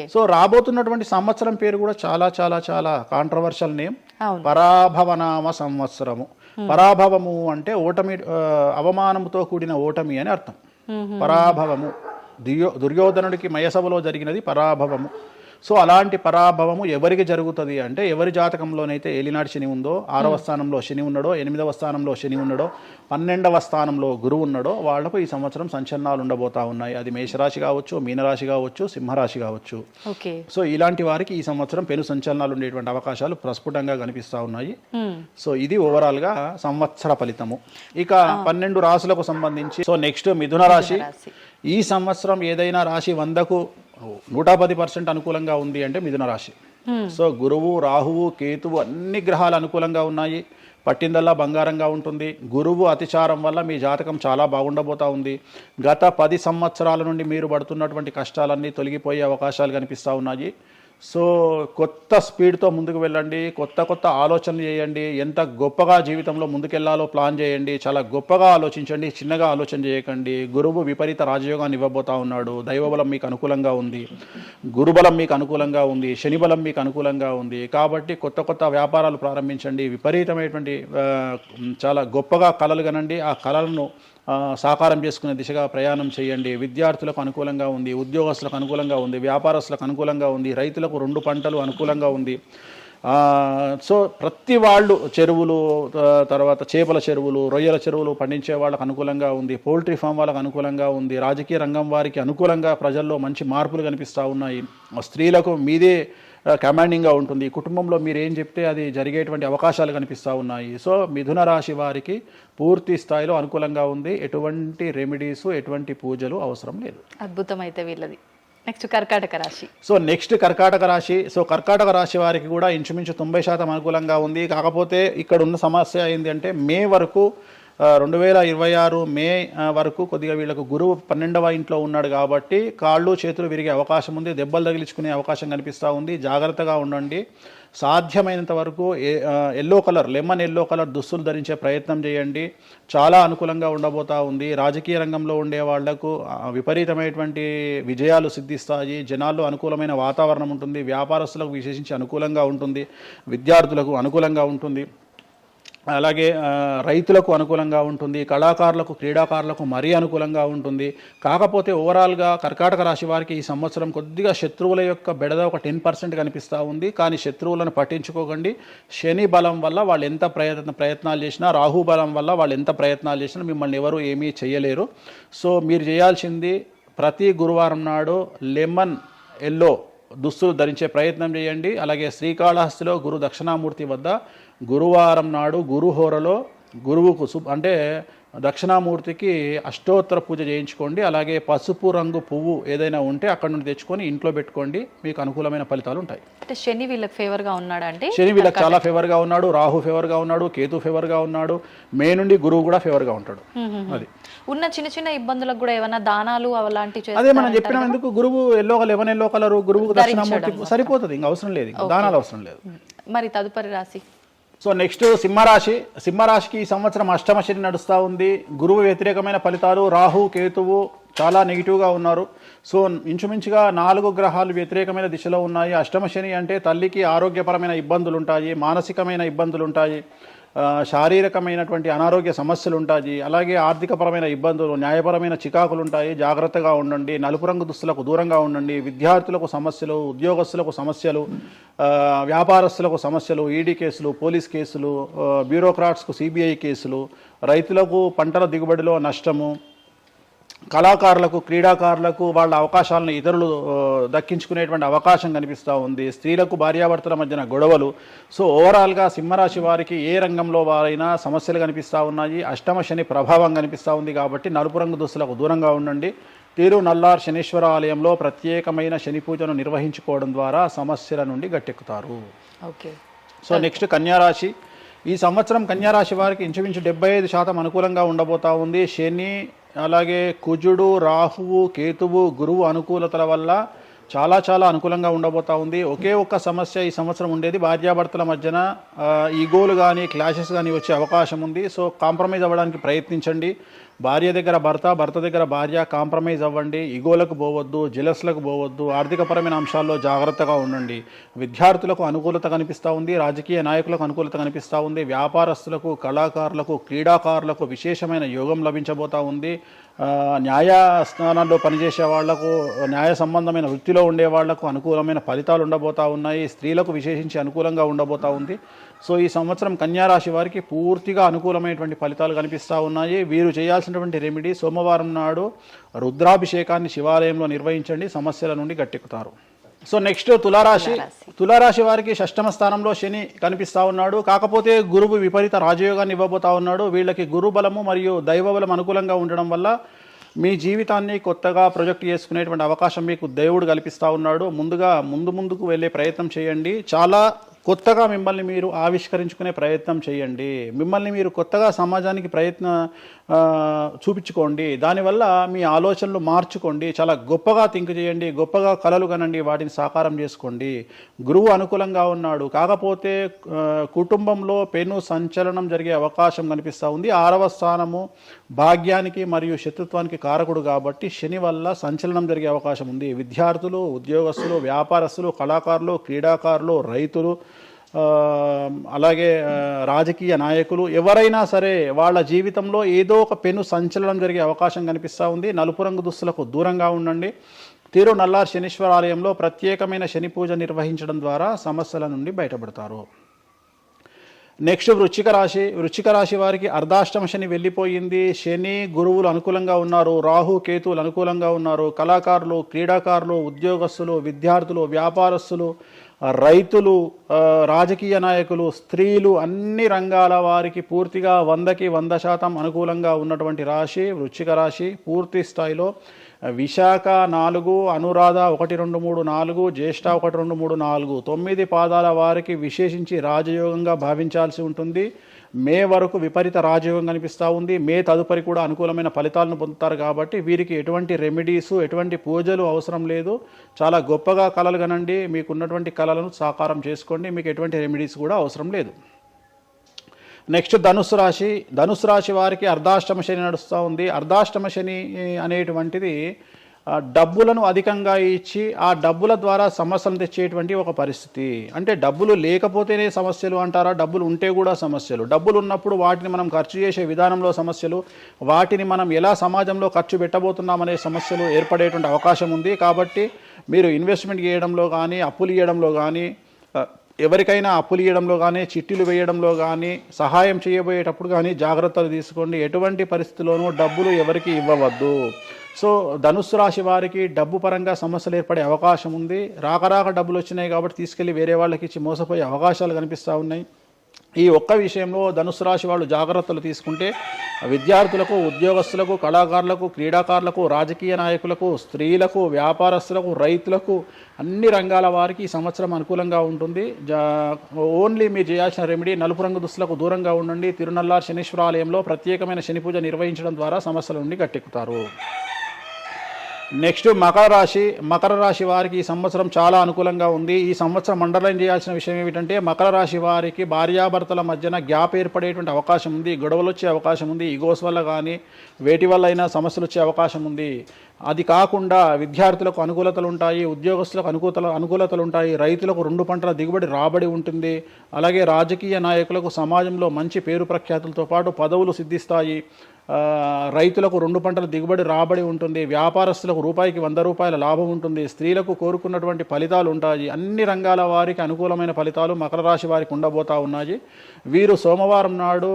So రాబోతున్నటువంటి సంవత్సరం పేరు కూడా చాలా చాలా చాలా కాంట్రవర్షియల్ నేమ్, పరాభవనామ సంవత్సరము. పరాభవము అంటే ఓటమి, అవమానముతో కూడిన ఓటమి అని అర్థం. పరాభవము దుర్యోధనుడికి మయసభలో జరిగినది పరాభవము. సో అలాంటి పరాభవము ఎవరికి జరుగుతుంది అంటే, ఎవరి జాతకంలోనైతే ఏలినాటి శని ఉందో, 6వ స్థానంలో శని ఉన్నాడో, 8వ స్థానంలో శని ఉన్నాడో, 12వ స్థానంలో గురువు ఉన్నాడో వాళ్లకు ఈ సంవత్సరం సంచలనాలు ఉండబోతా ఉన్నాయి. అది మేషరాశి కావచ్చు, మీనరాశి కావచ్చు, సింహరాశి కావచ్చు. సో ఇలాంటి వారికి ఈ సంవత్సరం పెను సంచలనాలు ఉండేటువంటి అవకాశాలు ప్రస్ఫుటంగా కనిపిస్తూ ఉన్నాయి. సో ఇది ఓవరాల్ గా సంవత్సర ఫలితము. ఇక 12 రాశులకు సంబంధించి సో నెక్స్ట్ మిథున రాశి. ఈ సంవత్సరం ఏదైనా రాశి 100కు 110% అనుకూలంగా ఉంది అంటే మిథున రాశి. సో గురువు, రాహువు, కేతువు అన్ని గ్రహాలు అనుకూలంగా ఉన్నాయి. పట్టిందల్లా బంగారంగా ఉంటుంది. గురువు అతిచారం వల్ల మీ జాతకం చాలా బాగుండబోతా ఉంది. గత 10 సంవత్సరాల నుండి మీరు పడుతున్నటువంటి కష్టాలన్నీ తొలగిపోయే అవకాశాలు కనిపిస్తూ ఉన్నాయి. సో కొత్త స్పీడ్తో ముందుకు వెళ్ళండి, కొత్త కొత్త ఆలోచనలు చేయండి, ఎంత గొప్పగా జీవితంలో ముందుకెళ్లాలో ప్లాన్ చేయండి, చాలా గొప్పగా ఆలోచించండి, చిన్నగా ఆలోచన చేయకండి. గురువు విపరీత రాజయోగాన్ని ఇవ్వబోతా ఉన్నాడు. దైవబలం మీకు అనుకూలంగా ఉంది, గురుబలం మీకు అనుకూలంగా ఉంది, శనిబలం మీకు అనుకూలంగా ఉంది. కాబట్టి కొత్త కొత్త వ్యాపారాలు ప్రారంభించండి, విపరీతమైనటువంటి చాలా గొప్పగా కలలు కనండి, ఆ కళలను సాకారం చేసుకునే దిశగా ప్రయాణం చేయండి. విద్యార్థులకు అనుకూలంగా ఉంది, ఉద్యోగస్తులకు అనుకూలంగా ఉంది, వ్యాపారస్తులకు అనుకూలంగా ఉంది, రైతులకు 2 పంటలు అనుకూలంగా ఉంది. సో ప్రతి వాళ్ళు చెరువులు, తర్వాత చేపల చెరువులు, రొయ్యల చెరువులు పండించే వాళ్ళకు అనుకూలంగా ఉంది, పౌల్ట్రీ ఫామ్ వాళ్ళకు అనుకూలంగా ఉంది, రాజకీయ రంగం వారికి అనుకూలంగా ప్రజల్లో మంచి మార్పులు కనిపిస్తూ ఉన్నాయి. స్త్రీలకు మీదే కమాండింగ్గా ఉంటుంది. కుటుంబంలో మీరు ఏం చెప్తే అది జరిగేటువంటి అవకాశాలు కనిపిస్తూ ఉన్నాయి. సో మిథున రాశి వారికి పూర్తి స్థాయిలో అనుకూలంగా ఉంది. ఎటువంటి రెమెడీస్, ఎటువంటి పూజలు అవసరం లేదు. అద్భుతం. అయితే వీళ్ళది నెక్స్ట్ కర్కాటక రాశి. సో నెక్స్ట్ కర్కాటక రాశి. సో కర్కాటక రాశి వారికి కూడా ఇంచుమించు 90% అనుకూలంగా ఉంది. కాకపోతే ఇక్కడ ఉన్న సమస్య ఏంటి అంటే, మే వరకు 2026 మే వరకు కొద్దిగా వీళ్ళకు గురువు 12వ ఇంట్లో ఉన్నాడు కాబట్టి కాళ్ళు చేతులు విరిగే అవకాశం ఉంది, దెబ్బలు తగిలించుకునే అవకాశం కనిపిస్తూ ఉంది. జాగ్రత్తగా ఉండండి. సాధ్యమైనంత వరకు yellow colour, lemon yellow colour దుస్తులు ధరించే ప్రయత్నం చేయండి. చాలా అనుకూలంగా ఉండబోతా ఉంది. రాజకీయ రంగంలో ఉండే వాళ్లకు విపరీతమైనటువంటి విజయాలు సిద్ధిస్తాయి. జనాల్లో అనుకూలమైన వాతావరణం ఉంటుంది. వ్యాపారస్తులకు విశేషించి అనుకూలంగా ఉంటుంది. విద్యార్థులకు అనుకూలంగా ఉంటుంది. అలాగే రైతులకు అనుకూలంగా ఉంటుంది. కళాకారులకు, క్రీడాకారులకు మరీ అనుకూలంగా ఉంటుంది. కాకపోతే ఓవరాల్గా కర్కాటక రాశి వారికి ఈ సంవత్సరం కొద్దిగా శత్రువుల యొక్క బెడద ఒక 10% కనిపిస్తూ ఉంది. కానీ శత్రువులను పట్టించుకోకండి. శని బలం వల్ల వాళ్ళు ఎంత ప్రయత్నాలు చేసినా, రాహు బలం వల్ల వాళ్ళు ఎంత ప్రయత్నాలు చేసినా మిమ్మల్ని ఎవరు ఏమీ చేయలేరు. సో మీరు చేయాల్సింది ప్రతి గురువారం నాడు లెమన్ ఎల్లో దుస్తులు ధరించే ప్రయత్నం చేయండి. అలాగే శ్రీకాళహస్తిలో గురు దక్షిణామూర్తి వద్ద గురువారం నాడు గురుహోరలో గురువుకు అంటే దక్షిణామూర్తికి అష్టోత్తర పూజ చేయించుకోండి. అలాగే పసుపు రంగు పువ్వు ఏదైనా ఉంటే అక్కడ నుండి తెచ్చుకొని ఇంట్లో పెట్టుకోండి. మీకు అనుకూలమైన ఫలితాలు ఉంటాయి. అంటే శని వీళ్ళకి ఫేవర్గా ఉన్నాడు అంటే, శని వీళ్ళకి చాలా ఫేవర్గా ఉన్నాడు, రాహు ఫేవర్గా ఉన్నాడు, కేతు ఫేవర్గా ఉన్నాడు, మే నుండి గురువు కూడా ఫేవర్గా ఉంటాడు. అది ఉన్న చిన్న చిన్న ఇబ్బందులకు కూడా ఏమైనా దానాలు అలాంటివి అదే మనం చెప్పినందుకు గురువు లెమన్ ఎల్లో కలర్ గురువుకు దక్షిణామూర్తి సరిపోతుంది, ఇంకా అవసరం లేదు, దానాలు అవసరం లేదు. మరి తదుపరి రాశి. సో నెక్స్ట్ సింహరాశి. సింహరాశికి ఈ సంవత్సరం అష్టమ శని నడుస్తూ ఉంది. గురువు వ్యతిరేకమైన ఫలితాలు, రాహు కేతువు చాలా నెగిటివ్గా ఉన్నారు. సో ఇంచుమించుగా 4 గ్రహాలు వ్యతిరేకమైన దిశలో ఉన్నాయి. అష్టమ శని అంటే తల్లికి ఆరోగ్యపరమైన ఇబ్బందులు ఉంటాయి, మానసికమైన ఇబ్బందులు ఉంటాయి, శారీరకమైనటువంటి అనారోగ్య సమస్యలు ఉంటాయి, అలాగే ఆర్థికపరమైన ఇబ్బందులు, న్యాయపరమైన చికాకులు ఉంటాయి. జాగ్రత్తగా ఉండండి. నలుపు రంగు దుస్తులకు దూరంగా ఉండండి. విద్యార్థులకు సమస్యలు, ఉద్యోగస్తులకు సమస్యలు, వ్యాపారస్తులకు సమస్యలు, ఈడీ కేసులు, పోలీస్ కేసులు, బ్యూరోక్రాట్స్కు సిబిఐ కేసులు, రైతులకు పంటల దిగుబడిలో నష్టము, కళాకారులకు, క్రీడాకారులకు వాళ్ళ అవకాశాలను ఇతరులు దక్కించుకునేటువంటి అవకాశం కనిపిస్తూ ఉంది. స్త్రీలకు భార్యాభర్తల మధ్యన గొడవలు. సో ఓవరాల్గా సింహరాశి వారికి ఏ రంగంలో వారైనా సమస్యలు కనిపిస్తూ ఉన్నాయి. అష్టమ శని ప్రభావం కనిపిస్తూ ఉంది కాబట్టి నలుపు రంగు దుస్తులకు దూరంగా ఉండండి. తీరు నల్లార్ శనీశ్వర ఆలయంలో ప్రత్యేకమైన శని పూజను నిర్వహించుకోవడం ద్వారా సమస్యల నుండి గట్టెక్కుతారు. ఓకే. సో నెక్స్ట్ కన్యారాశి. ఈ సంవత్సరం కన్యారాశి వారికి ఇంచుమించు 75% అనుకూలంగా ఉండబోతా ఉంది. శని, అలాగే కుజుడు, రాహువు, కేతువు, గురువు అనుకూలతల వల్ల చాలా చాలా అనుకూలంగా ఉండబోతా ఉంది. ఒకే ఒక్క సమస్య ఈ సంవత్సరం ఉండేది, భార్యాభర్తల మధ్యన ఈగోలు కానీ క్లాషెస్ కానీ వచ్చే అవకాశం ఉంది. సో కాంప్రమైజ్ అవ్వడానికి ప్రయత్నించండి. భార్య దగ్గర భర్త, భర్త దగ్గర భార్య కాంప్రమైజ్ అవ్వండి. ఈగోలకు పోవద్దు, జెలస్లకు పోవద్దు, ఆర్థికపరమైన అంశాల్లో జాగ్రత్తగా ఉండండి. విద్యార్థులకు అనుకూలత కనిపిస్తూ ఉంది, రాజకీయ నాయకులకు అనుకూలత కనిపిస్తూ ఉంది, వ్యాపారస్తులకు, కళాకారులకు, క్రీడాకారులకు విశేషమైన యోగం లభించబోతూ ఉంది. న్యాయస్థానాల్లో పనిచేసే వాళ్లకు, న్యాయ సంబంధమైన వృత్తిలో ఉండే వాళ్లకు అనుకూలమైన ఫలితాలు ఉండబోతూ ఉన్నాయి. స్త్రీలకు విశేషించి అనుకూలంగా ఉండబోతూ ఉంది. సో ఈ సంవత్సరం కన్యారాశి వారికి పూర్తిగా అనుకూలమైనటువంటి ఫలితాలు కనిపిస్తూ ఉన్నాయి. వీరు చేయాల్సినటువంటి రెమెడీ, సోమవారం నాడు రుద్రాభిషేకాన్ని శివాలయంలో నిర్వహించండి, సమస్యల నుండి గట్టెక్కుతారు. సో నెక్స్ట్ తులారాశి వారికి షష్టమ స్థానంలో శని కనిపిస్తూ ఉన్నాడు. కాకపోతే గురువు విపరీత రాజయోగాన్ని ఇవ్వబోతా ఉన్నాడు. వీళ్ళకి గురు బలము మరియు దైవ బలం అనుకూలంగా ఉండడం వల్ల మీ జీవితాన్ని కొత్తగా ప్రొజెక్ట్ చేసుకునేటువంటి అవకాశం మీకు దేవుడు కల్పిస్తూ ఉన్నాడు. ముందుకు వెళ్ళే ప్రయత్నం చేయండి. చాలా కొత్తగా మిమ్మల్ని మీరు ఆవిష్కరించుకునే ప్రయత్నం చేయండి. మిమ్మల్ని మీరు కొత్తగా సమాజానికి చూపించుకోండి. దానివల్ల మీ ఆలోచనలు మార్చుకోండి. చాలా గొప్పగా థింక్ చేయండి, గొప్పగా కలలు కనండి, వాటిని సాకారం చేసుకోండి. గురువు అనుకూలంగా ఉన్నాడు. కాకపోతే కుటుంబంలో పెను సంచలనం జరిగే అవకాశం కనిపిస్తూ ఉంది. 6వ స్థానము భాగ్యానికి మరియు శత్రుత్వానికి కారకుడు కాబట్టి శని వల్ల సంచలనం జరిగే అవకాశం ఉంది. విద్యార్థులు, ఉద్యోగస్తులు, వ్యాపారస్తులు, కళాకారులు, క్రీడాకారులు, రైతులు, అలాగే రాజకీయ నాయకులు ఎవరైనా సరే వాళ్ళ జీవితంలో ఏదో ఒక పెను సంచలనం జరిగే అవకాశం కనిపిస్తూ ఉంది. నలుపు రంగు దుస్తులకు దూరంగా ఉండండి. తిరునల్లార్ శనీశ్వర ఆలయంలో ప్రత్యేకమైన శని పూజ నిర్వహించడం ద్వారా సమస్యల నుండి బయటపడతారు. నెక్స్ట్ వృశ్చిక రాశి వారికి అర్ధాష్టమ శని వెళ్ళిపోయింది. శని, గురువులు అనుకూలంగా ఉన్నారు. రాహు, కేతువులు అనుకూలంగా ఉన్నారు. కళాకారులు, క్రీడాకారులు, ఉద్యోగస్తులు, విద్యార్థులు, వ్యాపారస్తులు, రైతులు, రాజకీయ నాయకులు, స్త్రీలు, అన్ని రంగాల వారికి పూర్తిగా 100కి 100% అనుకూలంగా ఉన్నటువంటి రాశి వృశ్చిక రాశి. పూర్తి స్థాయిలో విశాఖ 4, అనురాధ 1, 2, 3, 4, జ్యేష్ఠ 1, 2, 3, 4, 9 పాదాల వారికి విశేషించి రాజయోగంగా భావించాల్సి ఉంటుంది. మే వరకు విపరీత రాజయోగం కనిపిస్తూ ఉంది. మే తదుపరి కూడా అనుకూలమైన ఫలితాలను పొందుతారు. కాబట్టి వీరికి ఎటువంటి రెమెడీసు, ఎటువంటి పూజలు అవసరం లేదు. చాలా గొప్పగా కళలు కనండి. మీకున్నటువంటి కళలను సాకారం చేసుకోండి. మీకు ఎటువంటి రెమెడీస్ కూడా అవసరం లేదు. నెక్స్ట్ ధనుసు రాశి వారికి అర్ధాష్టమ శని నడుస్తూ ఉంది. అర్ధాష్టమ శని అనేటువంటిది డబ్బులను అధికంగా ఇచ్చి ఆ డబ్బుల ద్వారా సమస్యలు తెచ్చేటువంటి ఒక పరిస్థితి. అంటే డబ్బులు లేకపోతేనే సమస్యలు అంటారా? డబ్బులు ఉంటే కూడా సమస్యలు. డబ్బులు ఉన్నప్పుడు వాటిని మనం ఖర్చు చేసే విధానంలో సమస్యలు, వాటిని మనం ఎలా సమాజంలో ఖర్చు పెట్టబోతున్నామనే సమస్యలు ఏర్పడేటువంటి అవకాశం ఉంది. కాబట్టి మీరు ఇన్వెస్ట్మెంట్ చేయడంలో కానీ, అప్పులు ఇవ్వడంలో కానీ, ఎవరికైనా అప్పులు ఇవ్వడంలో కానీ, చిట్టీలు వేయడంలో కానీ, సహాయం చేయబోయేటప్పుడు కానీ జాగ్రత్తలు తీసుకోండి. ఎటువంటి పరిస్థితుల్లోనూ డబ్బులు ఎవరికి ఇవ్వవద్దు. సో ధనుస్సు రాశి వారికి డబ్బు పరంగా సమస్యలు ఏర్పడే అవకాశం ఉంది. రాక డబ్బులు వచ్చినాయి కాబట్టి తీసుకెళ్ళి వేరే వాళ్ళకి ఇచ్చి మోసపోయే అవకాశాలు కనిపిస్తూ ఉన్నాయి. ఈ ఒక్క విషయంలో ధనుస్సు రాశి వాళ్ళు జాగ్రత్తలు తీసుకుంటే విద్యార్థులకు, ఉద్యోగస్తులకు, కళాకారులకు, క్రీడాకారులకు, రాజకీయ నాయకులకు, స్త్రీలకు, వ్యాపారస్తులకు, రైతులకు, అన్ని రంగాల వారికి ఈ సంవత్సరం అనుకూలంగా ఉంటుంది. ఓన్లీ మీరు చేయాల్సిన రెమెడీ నలుపు రంగు దుస్తులకు దూరంగా ఉండండి. తిరునల్లార్ శనీశ్వర ఆలయంలో ప్రత్యేకమైన శని పూజ నిర్వహించడం ద్వారా సమస్యల నుండి గట్టెక్కుతారు. నెక్స్ట్ మకర రాశి వారికి ఈ సంవత్సరం చాలా అనుకూలంగా ఉంది. ఈ సంవత్సరం అండర్లైన్ చేయాల్సిన విషయం ఏమిటంటే మకర రాశి వారికి భార్యాభర్తల మధ్యన గ్యాప్ ఏర్పడేటువంటి అవకాశం ఉంది. గొడవలు వచ్చే అవకాశం ఉంది. ఈగోస్ వల్ల కానీ వేటి వల్ల అయినా సమస్యలు వచ్చే అవకాశం ఉంది. అది కాకుండా విద్యార్థులకు అనుకూలతలు ఉంటాయి, ఉద్యోగస్తులకు అనుకూలతలు ఉంటాయి, రైతులకు 2 పంటల దిగుబడి రాబడి ఉంటుంది. అలాగే రాజకీయ నాయకులకు సమాజంలో మంచి పేరు ప్రఖ్యాతులతో పాటు పదవులు సిద్ధిస్తాయి. రైతులకు 2 పంటల దిగుబడి రాబడి ఉంటుంది. వ్యాపారస్తులకు రూపాయికి 100 రూపాయల లాభం ఉంటుంది. స్త్రీలకు కోరుకున్నటువంటి ఫలితాలు ఉంటాయి. అన్ని రంగాల వారికి అనుకూలమైన ఫలితాలు మకర రాశి వారికి ఉండబోతా ఉన్నాయి. వీరు సోమవారం నాడు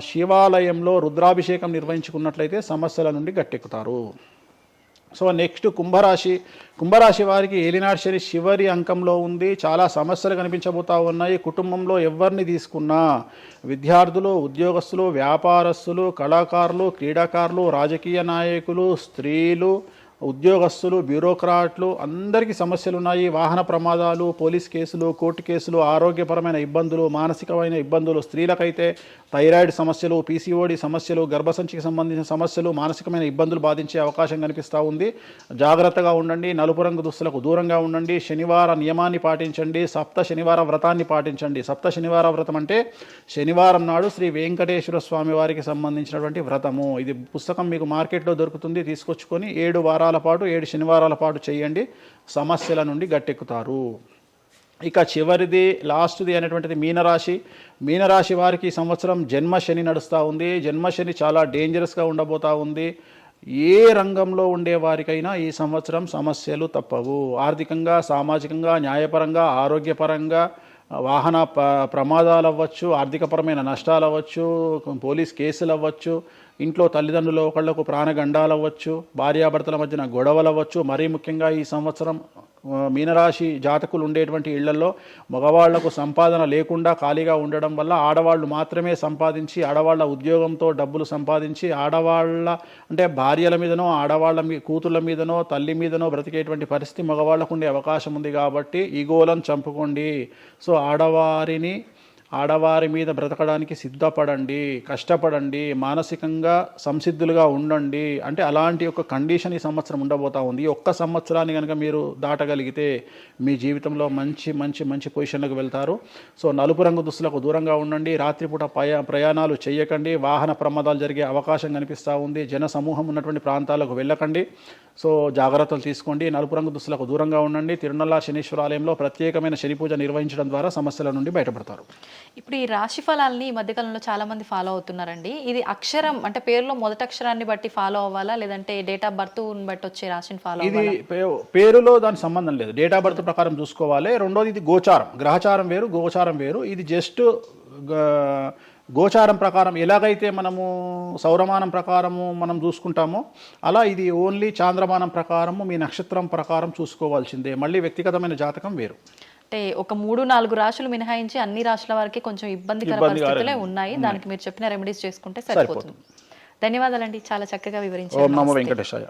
శివాలయంలో రుద్రాభిషేకం నిర్వహించుకున్నట్లయితే సమస్యల నుండి గట్టెక్కుతారు. సో నెక్స్ట్ కుంభరాశి వారికి ఏలినాటి శని చివరి అంకంలో ఉంది. చాలా సమస్యలు కనిపించబోతా ఉన్నాయి. కుటుంబంలో ఎవరిని తీసుకున్నా విద్యార్థులు, ఉద్యోగస్తులు, వ్యాపారస్తులు, కళాకారులు, క్రీడాకారులు, రాజకీయ నాయకులు, స్త్రీలు, ఉద్యోగస్తులు, బ్యూరోక్రాట్లు అందరికీ సమస్యలు ఉన్నాయి. వాహన ప్రమాదాలు, పోలీస్ కేసులు, కోర్టు కేసులు, ఆరోగ్యపరమైన ఇబ్బందులు, మానసికమైన ఇబ్బందులు, స్త్రీలకైతే థైరాయిడ్ సమస్యలు, పీసీఓడి సమస్యలు, గర్భసంచికి సంబంధించిన సమస్యలు, మానసికమైన ఇబ్బందులు బాధించే అవకాశం కనిపిస్తూ ఉంది. జాగ్రత్తగా ఉండండి, నలుపు రంగు దుస్తులకు దూరంగా ఉండండి, శనివార నియమాన్ని పాటించండి, సప్త శనివార వ్రతాన్ని పాటించండి. సప్త శనివార వ్రతం అంటే శనివారం నాడు శ్రీ వెంకటేశ్వర స్వామి వారికి సంబంధించినటువంటి వ్రతము. ఇది పుస్తకం మీకు మార్కెట్లో దొరుకుతుంది, తీసుకొచ్చుకొని 7 వారాల పాటు 7 శనివారాల పాటు చేయండి, సమస్యల నుండి గట్టెక్కుతారు. ఇక చివరిది లాస్ట్ది అనేటువంటిది మీనరాశి. మీనరాశి వారికి ఈ సంవత్సరం జన్మశని నడుస్తూ ఉంది. జన్మశని చాలా డేంజరస్గా ఉండబోతూ ఉంది. ఏ రంగంలో ఉండే వారికైనా ఈ సంవత్సరం సమస్యలు తప్పవు. ఆర్థికంగా, సామాజికంగా, న్యాయపరంగా, ఆరోగ్యపరంగా, వాహన ప్రమాదాలు అవ్వచ్చు, ఆర్థికపరమైన నష్టాలు అవ్వచ్చు, పోలీస్ కేసులు అవ్వచ్చు, ఇంట్లో తల్లిదండ్రులు ఒకళ్లకు ప్రాణగండాలు అవ్వచ్చు, భార్యాభర్తల మధ్యన గొడవలు అవ్వచ్చు. మరీ ముఖ్యంగా ఈ సంవత్సరం మీనరాశి జాతకులు ఉండేటువంటి ఇళ్లలో మగవాళ్లకు సంపాదన లేకుండా ఖాళీగా ఉండడం వల్ల ఆడవాళ్ళు మాత్రమే సంపాదించి, ఆడవాళ్ళ ఉద్యోగంతో డబ్బులు సంపాదించి, ఆడవాళ్ళ అంటే భార్యల మీదనో, ఆడవాళ్ళ కూతుళ్ళ మీదనో, తల్లి మీదనో బ్రతికేటువంటి పరిస్థితి మగవాళ్ళకు ఉండే అవకాశం ఉంది. కాబట్టి ఈగోలను చంపుకోండి. సో ఆడవారి మీద బ్రతకడానికి సిద్ధపడండి, కష్టపడండి, మానసికంగా సంసిద్ధులుగా ఉండండి. అంటే అలాంటి ఒక కండిషన్ ఈ సంవత్సరం ఉండబోతా ఉంది. ఈ ఒక్క సంవత్సరాన్ని కనుక మీరు దాటగలిగితే మీ జీవితంలో మంచి మంచి మంచి పొజిషన్లకు వెళ్తారు. సో నలుపు రంగు దుస్తులకు దూరంగా ఉండండి, రాత్రిపూట ప్రయాణాలు చేయకండి, వాహన ప్రమాదాలు జరిగే అవకాశం కనిపిస్తూ ఉంది. జన సమూహం ఉన్నటువంటి ప్రాంతాలకు వెళ్ళకండి. సో జాగ్రత్తలు తీసుకోండి, నలుపు రంగు దుస్తులకు దూరంగా ఉండండి. తిరునల్ల శనీశ్వర ఆలయంలో ప్రత్యేకమైన శని పూజ నిర్వహించడం ద్వారా సమస్యల నుండి బయటపడతారు. ఇప్పుడు ఈ రాశి ఫలాల్ని ఈ మధ్యకాలంలో చాలా మంది ఫాలో అవుతున్నారండి. ఇది అక్షరం అంటే పేరులో మొదటి అక్షరాన్ని బట్టి ఫాలో అవ్వాలా, లేదంటే డేట్ ఆఫ్ బర్త్ బట్టి వచ్చే రాశిని ఫాలో ఇది అవ్వాలా? పేరులో దాని సంబంధం లేదు, డేట్ ఆఫ్ బర్త్ ప్రకారం చూసుకోవాలి. రెండోది ఇది గోచారం, గ్రహచారం వేరు, గోచారం వేరు. ఇది జస్ట్ గోచారం ప్రకారం ఎలాగైతే మనము సౌరమానం ప్రకారము మనం చూసుకుంటామో అలా ఇది ఓన్లీ చాంద్రమానం ప్రకారము మీ నక్షత్రం ప్రకారం చూసుకోవాల్సిందే. మళ్ళీ వ్యక్తిగతమైన జాతకం వేరు. అంటే ఒక 3-4 రాశులు మినహాయించి అన్ని రాశుల వారికి కొంచెం ఇబ్బందికర పరిస్థితులే ఉన్నాయి. దానికి మీరు చెప్పిన రెమెడీస్ చేసుకుంటే సరిపోతుంది. ధన్యవాదాలండి, చాలా చక్కగా వివరించారు. ఓం నమో వెంకటేశాయ.